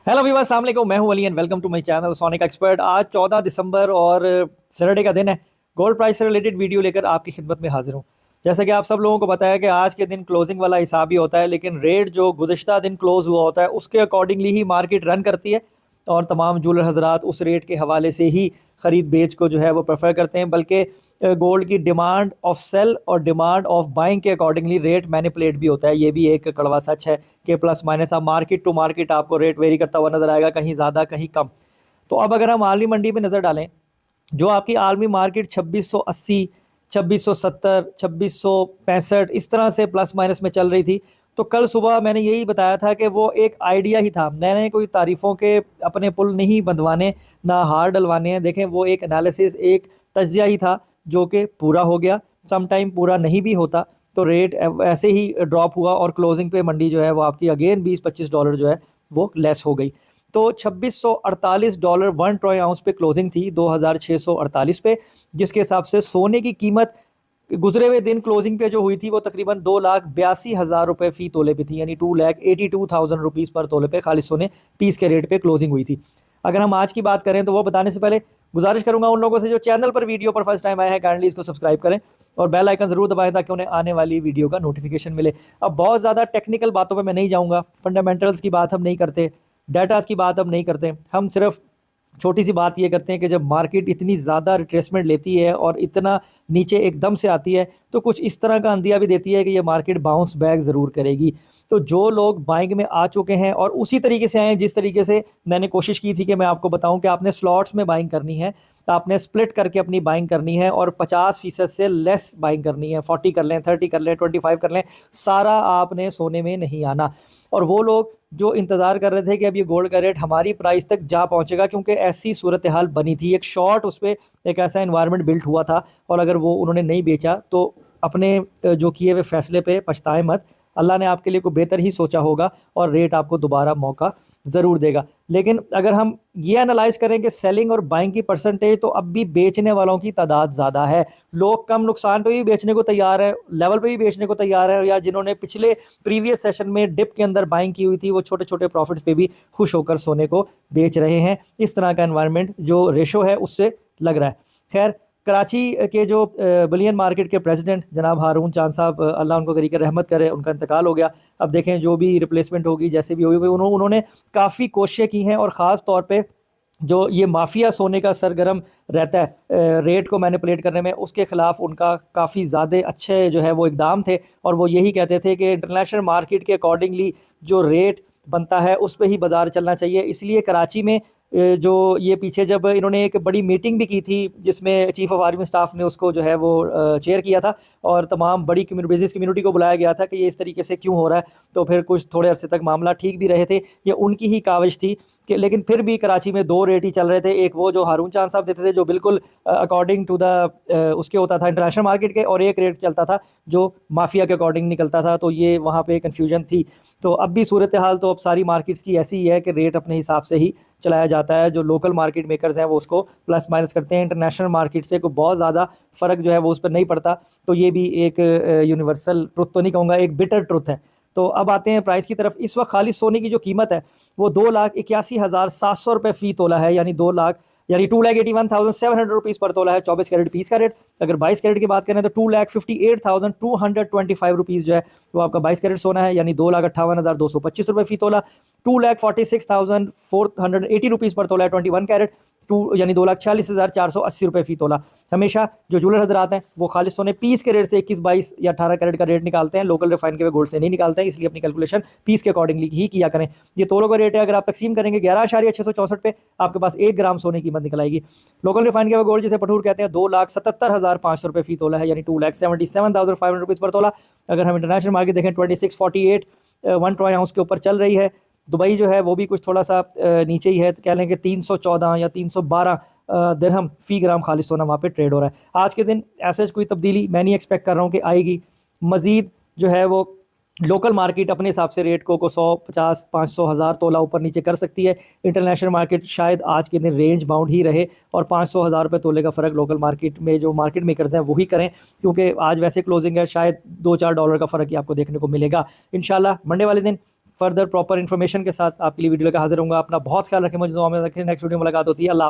Hello viewers, अस्सलाम वालेकुम। मैं हूं Ali and welcome to my channel sonic expert. आज 14 दिसंबर और सैटरडे का दिन है। गोल्ड प्राइस से रिलेटेड वीडियो लेकर आपकी खिदमत में हाजिर हूं। जैसा कि आप सब लोगों को पता है कि आज के दिन क्लोजिंग वाला हिसाब ही होता है, लेकिन रेट जो गुज़िश्ता दिन क्लोज हुआ होता है उसके अकॉर्डिंगली ही मार्केट रन करती है। और तमाम जूलर हजरात उस रेट के हवाले से ही ख़रीद बेच को जो है वो प्रेफर करते हैं, बल्कि गोल्ड की डिमांड ऑफ सेल और डिमांड ऑफ बाइंग के अकॉर्डिंगली रेट मैनिपुलेट भी होता है। ये भी एक कड़वा सच है कि प्लस माइनस आप मार्केट टू मार्केट आपको रेट वेरी करता हुआ नजर आएगा, कहीं ज़्यादा कहीं कम। तो अब अगर हम आलमी मंडी में नज़र डालें, जो आपकी आलमी मार्केट 2680, 2670, 2665 इस तरह से प्लस माइनस में चल रही थी। तो कल सुबह मैंने यही बताया था कि वो एक आइडिया ही था, मैंने कोई तारीफ़ों के अपने पुल नहीं बंधवाने, ना हार डलवाने हैं। देखें, वो एक एनालिसिस, एक तज्जिया ही था जो कि पूरा हो गया। सम टाइम पूरा नहीं भी होता तो रेट ऐसे ही ड्रॉप हुआ और क्लोजिंग पे मंडी जो है वो आपकी अगेन $20-25 जो है वो लेस हो गई। तो $2648 वन ट्रॉय आउंस पे क्लोजिंग थी 2648 पे, जिसके हिसाब से सोने की कीमत गुजरे हुए दिन क्लोजिंग पे जो हुई थी वो तकरीबन 2,82,000 रुपए फी तोले पे थी, यानी 2,82,000 रुपीज़ पर तोले पे खाली सोने पीस के रेट पे क्लोजिंग हुई थी। अगर हम आज की बात करें तो वो बताने से पहले गुजारिश करूंगा उन लोगों से जो चैनल पर वीडियो पर फर्स्ट टाइम आए हैं, काइंडली इसको सब्सक्राइब करें और बेल आइकन जरूर दबाएं ताकि उन्हें आने वाली वीडियो का नोटिफिकेशन मिले। अब बहुत ज़्यादा टेक्निकल बातों पर मैं नहीं जाऊँगा, फंडामेंटल्स की बात हम नहीं करते, डाटास की बात हम नहीं करते, हम सिर्फ छोटी सी बात ये करते हैं कि जब मार्केट इतनी ज़्यादा रिट्रेसमेंट लेती है और इतना नीचे एकदम से आती है तो कुछ इस तरह का अंदिया भी देती है कि ये मार्केट बाउंस बैक ज़रूर करेगी। तो जो लोग बाइंग में आ चुके हैं और उसी तरीके से आए हैं जिस तरीके से मैंने कोशिश की थी कि मैं आपको बताऊं कि आपने स्लॉट्स में बाइंग करनी है, तो आपने स्प्लिट करके अपनी बाइंग करनी है और 50% से लेस बाइंग करनी है। 40 कर लें, 30 कर लें, 25 कर लें, सारा आपने सोने में नहीं आना। और वो लोग जो इंतज़ार कर रहे थे कि अब ये गोल्ड का रेट हमारी प्राइस तक जा पहुंचेगा, क्योंकि ऐसी सूरत हाल बनी थी, एक शॉर्ट उस पर एक ऐसा इन्वायरमेंट बिल्ट हुआ था, और अगर वो उन्होंने नहीं बेचा तो अपने जो किए हुए फैसले पे पछताए मत। अल्लाह ने आपके लिए कोई बेहतर ही सोचा होगा और रेट आपको दोबारा मौका ज़रूर देगा। लेकिन अगर हम ये एनालाइज करें कि सेलिंग और बाइंग की परसेंटेज, तो अब भी बेचने वालों की तादाद ज़्यादा है। लोग कम नुकसान पे भी बेचने को तैयार है, लेवल पे भी बेचने को तैयार है, या जिन्होंने पिछले प्रीवियस सेशन में डिप के अंदर बाइंग की हुई थी वो छोटे छोटे प्रॉफिट्स पे भी खुश होकर सोने को बेच रहे हैं। इस तरह का एनवायरनमेंट जो रेशो है उससे लग रहा है। खैर, कराची के जो बुलियन मार्केट के प्रेसिडेंट जनाब हारून चांद साहब, अल्लाह उनको करीक रहमत करे, उनका इंतकाल हो गया। अब देखें जो भी रिप्लेसमेंट होगी, जैसे भी होगी, उन्होंने काफ़ी कोशिशें की हैं, और ख़ास तौर पे जो ये माफिया सोने का सरगर्म रहता है रेट को मैनिपुलेट करने में, उसके खिलाफ उनका काफ़ी ज़्यादा अच्छे जो है वो इकदाम थे। और वो यही कहते थे कि इंटरनेशनल मार्केट के अकॉर्डिंगली जो रेट बनता है उस पर ही बाजार चलना चाहिए। इसलिए कराची में जो ये पीछे जब इन्होंने एक बड़ी मीटिंग भी की थी जिसमें चीफ ऑफ आर्मी स्टाफ ने उसको जो है वो चेयर किया था, और तमाम बड़ी बिजनेस कम्युनिटी को बुलाया गया था कि ये इस तरीके से क्यों हो रहा है। तो फिर कुछ थोड़े अरसे तक मामला ठीक भी रहे थे, ये उनकी ही काविश थी कि, लेकिन फिर भी कराची में दो रेट ही चल रहे थे। एक वो जो हारून चांद साहब देते थे जो बिल्कुल अकॉर्डिंग टू द उसके होता था इंटरनेशनल मार्केट के, और एक रेट चलता था जो माफिया के अकॉर्डिंग निकलता था। तो ये वहाँ पे कन्फ्यूजन थी। तो अब भी सूरत हाल तो अब सारी मार्केट्स की ऐसी ही है कि रेट अपने हिसाब से ही चलाया जाता है। जो लोकल मार्केट मेकर्स हैं वो उसको प्लस माइनस करते हैं, इंटरनेशनल मार्केट से कोई बहुत ज़्यादा फ़र्क जो है वो उस पर नहीं पड़ता। तो ये भी एक यूनिवर्सल ट्रुथ तो नहीं कहूँगा, एक बिटर ट्रुथ है। तो अब आते हैं प्राइस की तरफ। इस वक्त खाली सोने की जो कीमत है वो 2,81,700 रुपये फ़ी तोला है, यानी 2 लाख, यानी 2,81,700 रुपीज़ पर तोला है 24 कैरेट पीस का रेट। अगर 22 कैरेट की बात करें तो 2,58,225 रुपीज़ जो है वो आपका 22 कैरेट सोना है, यानी 2,58,225 रुपये फ़ी तोला। 2,46,480 रुपीज़ पर तोला है 21 कैरेट, यानी 2,46,480 रुपये फ़ी तोला। हमेशा जो ज्वेलर हजरात हैं वो खालिश सोने पीस के रेट से 21, 22 या 18 कैरेट का रेट निकालते हैं, लोकल रिफाइन के गोल्ड से नहीं निकालते हैं, इसलिए अपनी कैलकुलेशन पीस के अकॉर्डिंगली ही किया करें। ये तोलों का रेट है, अगर आप तकसीम करेंगे 11,664 पे, आपके पास 1 ग्राम सोने की कीमत निकल आएगी। लोकल रिफाइन के गोल्ड जिसे पठूर कहते हैं 2,77,500 रुपये फ़ी तोला है, यानी 2,77,500 रुपीज़ पर तोला। अगर हम इंटरनेशनल मार्केट देखें 2648 वन ट्रॉय आउंस के ऊपर चल रही है। दुबई जो है वो भी कुछ थोड़ा सा नीचे ही है, तो कह लें कि 314 या 312 दिरहम फ़ी ग्राम खालिश सोना वहाँ पे ट्रेड हो रहा है। आज के दिन ऐसे कोई तब्दीली मैं नहीं एक्सपेक्ट कर रहा हूँ कि आएगी। मज़ीद जो है वो लोकल मार्केट अपने हिसाब से रेट को 100, 50, 500, 1000 तोला ऊपर नीचे कर सकती है। इंटरनेशनल मार्केट शायद आज के दिन रेंज बाउंड ही रहे, और 500, 1000 रुपये तोले का फ़र्क लोकल मार्केट में जो मार्केट मेकर्स हैं वही करें, क्योंकि आज वैसे क्लोजिंग है, शायद $2-4 का फ़र्क ही आपको देखने को मिलेगा। इंशाल्लाह मंडे वाले दिन फर्दर प्रॉपर इन्फॉर्मेशन के साथ आपके लिए वीडियो लेकर हाजिर होऊंगा। अपना बहुत ख्याल रखें, मुझे दुआ में रखें। नेक्स्ट वीडियो में मुलाकात होती है। अल्लाह।